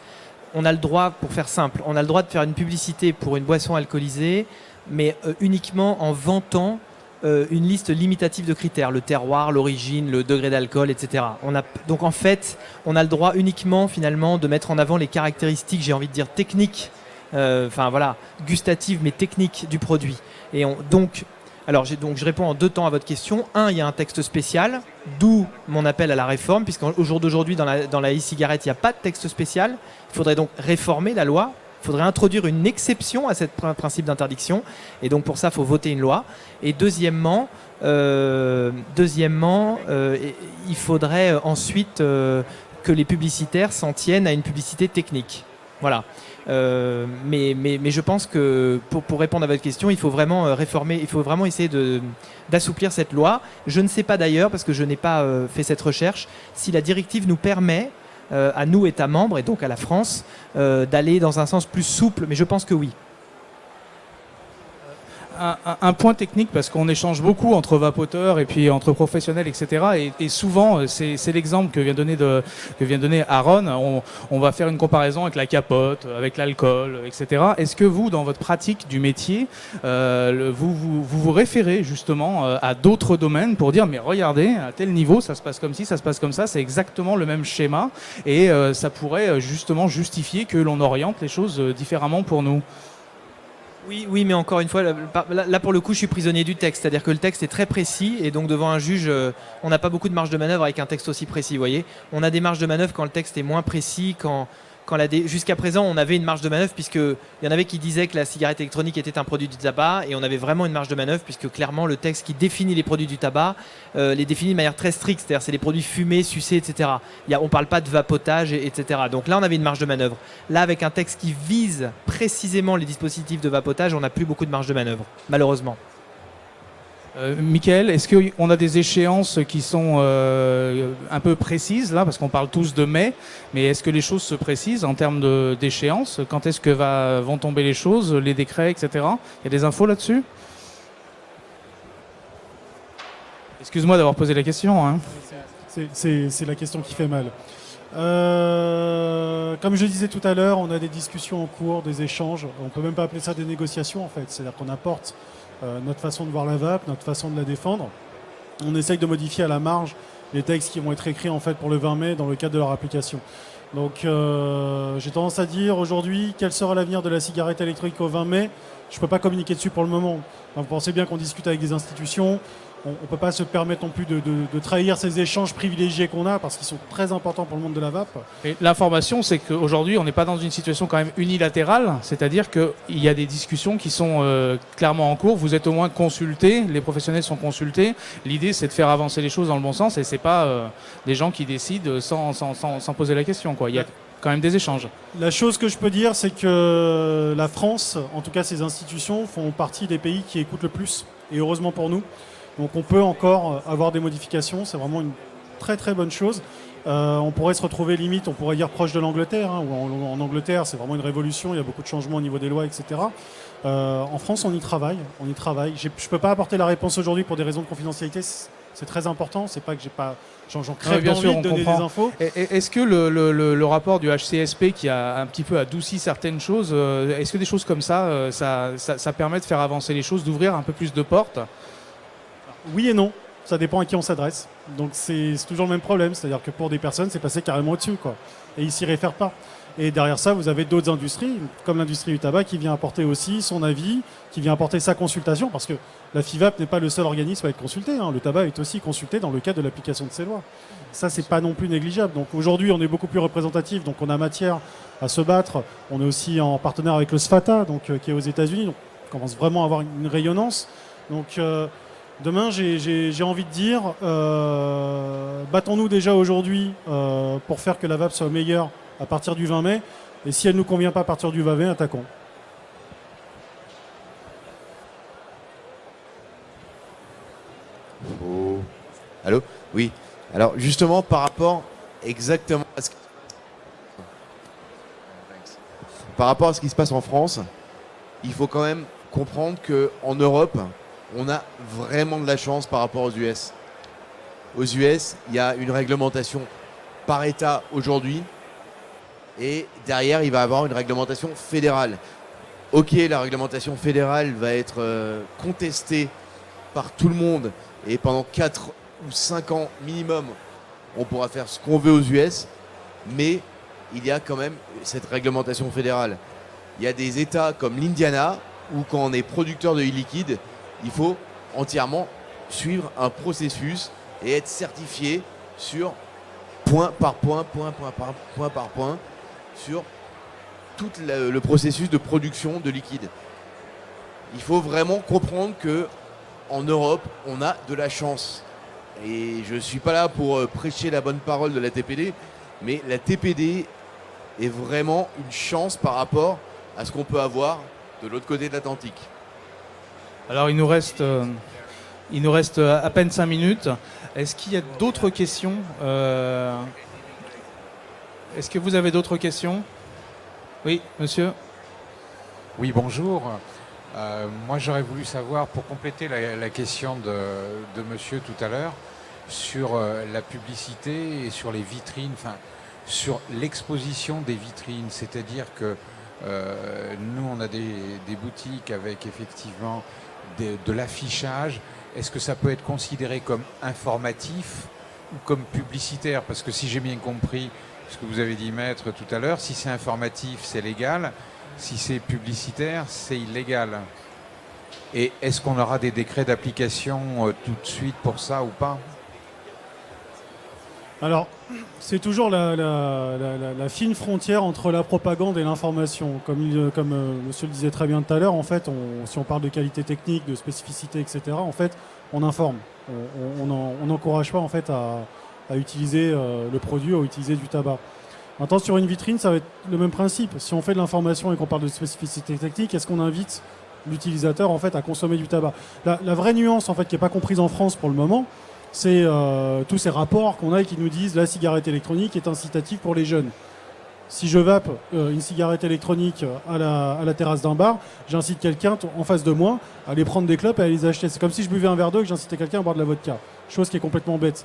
on a le droit, pour faire simple, on a le droit de faire une publicité pour une boisson alcoolisée, mais uniquement en vantant une liste limitative de critères, le terroir, l'origine, le degré d'alcool, etc. Donc en fait, on a le droit uniquement finalement de mettre en avant les caractéristiques, j'ai envie de dire techniques, gustatives mais techniques du produit. Alors je réponds en 2 temps à votre question. Un, il y a un texte spécial, d'où mon appel à la réforme, puisqu'au jour d'aujourd'hui, dans la e-cigarette, il n'y a pas de texte spécial. Il faudrait donc réformer la loi. Il faudrait introduire une exception à ce principe d'interdiction. Et donc pour ça, il faut voter une loi. Et deuxièmement, il faudrait ensuite que les publicitaires s'en tiennent à une publicité technique. Voilà. Mais je pense que pour répondre à votre question, il faut vraiment réformer, il faut vraiment essayer d'assouplir cette loi. Je ne sais pas d'ailleurs, parce que je n'ai pas fait cette recherche, si la directive nous permet, à nous, États membres, et donc à la France, d'aller dans un sens plus souple, mais je pense que oui. Un point technique, parce qu'on échange beaucoup entre vapoteurs et puis entre professionnels, etc. Et souvent, c'est l'exemple que vient donner Aaron. On va faire une comparaison avec la capote, avec l'alcool, etc. Est-ce que vous, dans votre pratique du métier, vous référez justement à d'autres domaines pour dire, mais regardez, à tel niveau, ça se passe comme ci, ça se passe comme ça, c'est exactement le même schéma, et ça pourrait justement justifier que l'on oriente les choses différemment pour nous? Oui, mais encore une fois, là pour le coup, je suis prisonnier du texte. C'est-à-dire que le texte est très précis et donc devant un juge, on n'a pas beaucoup de marge de manœuvre avec un texte aussi précis. Vous voyez, on a des marges de manœuvre quand le texte est moins précis, jusqu'à présent, on avait une marge de manœuvre puisqu'il y en avait qui disaient que la cigarette électronique était un produit du tabac et on avait vraiment une marge de manœuvre puisque clairement le texte qui définit les produits du tabac les définit de manière très stricte, c'est-à-dire c'est les produits fumés, sucés, etc. On ne parle pas de vapotage, etc. Donc là, on avait une marge de manœuvre. Là, avec un texte qui vise précisément les dispositifs de vapotage, on n'a plus beaucoup de marge de manœuvre, malheureusement. Michael, est-ce qu'on a des échéances qui sont un peu précises là, parce qu'on parle tous de mai, mais est-ce que les choses se précisent en termes d'échéance? Quand est-ce que vont tomber les choses, les décrets, etc. Il y a des infos là-dessus? Excuse-moi d'avoir posé la question. Hein. C'est la question qui fait mal. Comme je disais tout à l'heure, on a des discussions en cours, des échanges. On ne peut même pas appeler ça des négociations en fait. C'est-à-dire qu'on apporte notre façon de voir la vape, notre façon de la défendre. On essaye de modifier à la marge les textes qui vont être écrits en fait pour le 20 mai dans le cadre de leur application. Donc j'ai tendance à dire aujourd'hui quel sera l'avenir de la cigarette électronique au 20 mai. Je ne peux pas communiquer dessus pour le moment. Enfin, vous pensez bien qu'on discute avec des institutions. On ne peut pas se permettre non plus de trahir ces échanges privilégiés qu'on a parce qu'ils sont très importants pour le monde de la vape. Et l'information, c'est qu'aujourd'hui, on n'est pas dans une situation quand même unilatérale, c'est-à-dire qu'il y a des discussions qui sont clairement en cours. Vous êtes au moins consultés, les professionnels sont consultés. L'idée, c'est de faire avancer les choses dans le bon sens et c'est pas des gens qui décident sans poser la question, quoi. Il y a quand même des échanges. La chose que je peux dire, c'est que la France, en tout cas ses institutions, font partie des pays qui écoutent le plus, et heureusement pour nous. Donc on peut encore avoir des modifications, c'est vraiment une très très bonne chose. On pourrait se retrouver limite, on pourrait dire proche de l'Angleterre, hein, où en Angleterre c'est vraiment une révolution, il y a beaucoup de changements au niveau des lois, etc. En France on y travaille. Je ne peux pas apporter la réponse aujourd'hui pour des raisons de confidentialité, c'est très important, c'est pas que j'en crève d'envie de donner des infos. Est-ce que le rapport du HCSP qui a un petit peu adouci certaines choses, est-ce que des choses comme ça, ça permet de faire avancer les choses, d'ouvrir un peu plus de portes? Oui et non, ça dépend à qui on s'adresse. Donc c'est toujours le même problème, c'est-à-dire que pour des personnes, c'est passé carrément au-dessus, quoi. Et ils s'y réfèrent pas. Et derrière ça, vous avez d'autres industries, comme l'industrie du tabac, qui vient apporter aussi son avis, qui vient apporter sa consultation, parce que la FIVAP n'est pas le seul organisme à être consulté. Hein. Le tabac est aussi consulté dans le cadre de l'application de ces lois. Ça, c'est pas non plus négligeable. Donc aujourd'hui, on est beaucoup plus représentatif, donc on a matière à se battre. On est aussi en partenaire avec le SFATA, donc, qui est aux États-Unis, donc on commence vraiment à avoir une rayonnance. Donc demain, j'ai envie de dire, battons-nous déjà aujourd'hui pour faire que la vape soit meilleure à partir du 20 mai. Et si elle ne nous convient pas à partir du 20 mai, attaquons. Oh. Allô? Oui. Alors justement, par rapport exactement à ce qui se passe en France, il faut quand même comprendre qu'en Europe, on a vraiment de la chance par rapport aux US. Aux US, il y a une réglementation par État aujourd'hui. Et derrière, il va y avoir une réglementation fédérale. Ok, la réglementation fédérale va être contestée par tout le monde. Et pendant 4 ou 5 ans minimum, on pourra faire ce qu'on veut aux US. Mais il y a quand même cette réglementation fédérale. Il y a des États comme l'Indiana où quand on est producteur de e-liquide, il faut entièrement suivre un processus et être certifié sur point par point par point, sur tout le processus de production de liquide. Il faut vraiment comprendre que en Europe, on a de la chance. Et je ne suis pas là pour prêcher la bonne parole de la TPD, mais la TPD est vraiment une chance par rapport à ce qu'on peut avoir de l'autre côté de l'Atlantique. Alors il nous reste à peine 5 minutes. Est-ce qu'il y a d'autres questions Est-ce que vous avez d'autres questions? Oui, monsieur. Oui, bonjour. Moi, j'aurais voulu savoir, pour compléter la question de monsieur tout à l'heure, sur la publicité et sur les vitrines, enfin, sur l'exposition des vitrines. C'est-à-dire que nous, on a des boutiques avec effectivement de l'affichage. Est-ce que ça peut être considéré comme informatif ou comme publicitaire? Parce que si j'ai bien compris ce que vous avez dit, maître, tout à l'heure, si c'est informatif, c'est légal. Si c'est publicitaire, c'est illégal. Et est-ce qu'on aura des décrets d'application tout de suite pour ça ou pas? Alors, c'est toujours la fine frontière entre la propagande et l'information. Comme monsieur le disait très bien tout à l'heure, en fait, si on parle de qualité technique, de spécificité, etc., en fait, on informe. On n'encourage pas en fait à utiliser le produit ou à utiliser du tabac. Maintenant, sur une vitrine, ça va être le même principe. Si on fait de l'information et qu'on parle de spécificité technique, est-ce qu'on invite l'utilisateur en fait à consommer du tabac? La vraie nuance en fait qui n'est pas comprise en France pour le moment, c'est tous ces rapports qu'on a et qui nous disent la cigarette électronique est incitative pour les jeunes. Si je vape une cigarette électronique à la terrasse d'un bar, j'incite quelqu'un en face de moi à aller prendre des clopes et à les acheter. C'est comme si je buvais un verre d'eau et que j'incitais quelqu'un à boire de la vodka. Chose qui est complètement bête.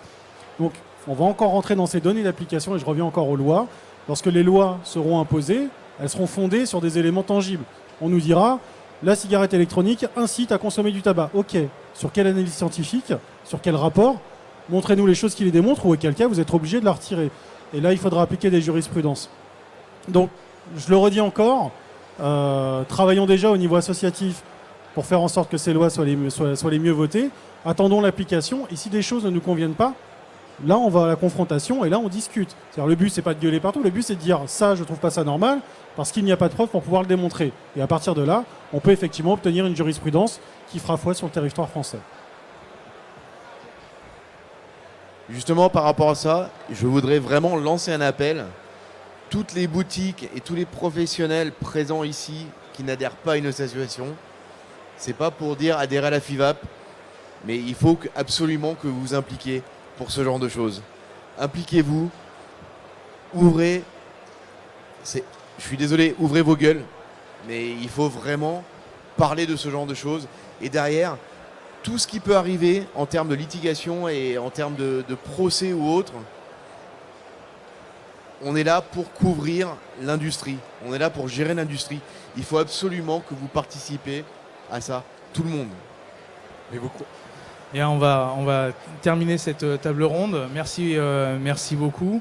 Donc, on va encore rentrer dans ces données d'application et je reviens encore aux lois. Lorsque les lois seront imposées, elles seront fondées sur des éléments tangibles. On nous dira, la cigarette électronique incite à consommer du tabac. Ok, sur quelle analyse scientifique? Sur quel rapport? Montrez-nous les choses qui les démontrent ou auquel cas vous êtes obligé de la retirer. Et là, il faudra appliquer des jurisprudences. Donc, je le redis encore, travaillons déjà au niveau associatif pour faire en sorte que ces lois soient les mieux votées. Attendons l'application et si des choses ne nous conviennent pas, là, on va à la confrontation et là, on discute. C'est-à-dire, le but, c'est pas de gueuler partout. Le but, c'est de dire ça, je trouve pas ça normal, parce qu'il n'y a pas de preuve pour pouvoir le démontrer. Et à partir de là, on peut effectivement obtenir une jurisprudence qui fera foi sur le territoire français. Justement, par rapport à ça, je voudrais vraiment lancer un appel. Toutes les boutiques et tous les professionnels présents ici qui n'adhèrent pas à une association, c'est pas pour dire adhérer à la FIVAP, mais il faut absolument que vous vous impliquiez pour ce genre de choses. Impliquez-vous, ouvrez, je suis désolé, ouvrez vos gueules, mais il faut vraiment parler de ce genre de choses. Et derrière, tout ce qui peut arriver en termes de litigation et en termes de procès ou autre, on est là pour couvrir l'industrie, on est là pour gérer l'industrie. Il faut absolument que vous participez à ça, tout le monde. Mais beaucoup. Bien, on va terminer cette table ronde. Merci beaucoup.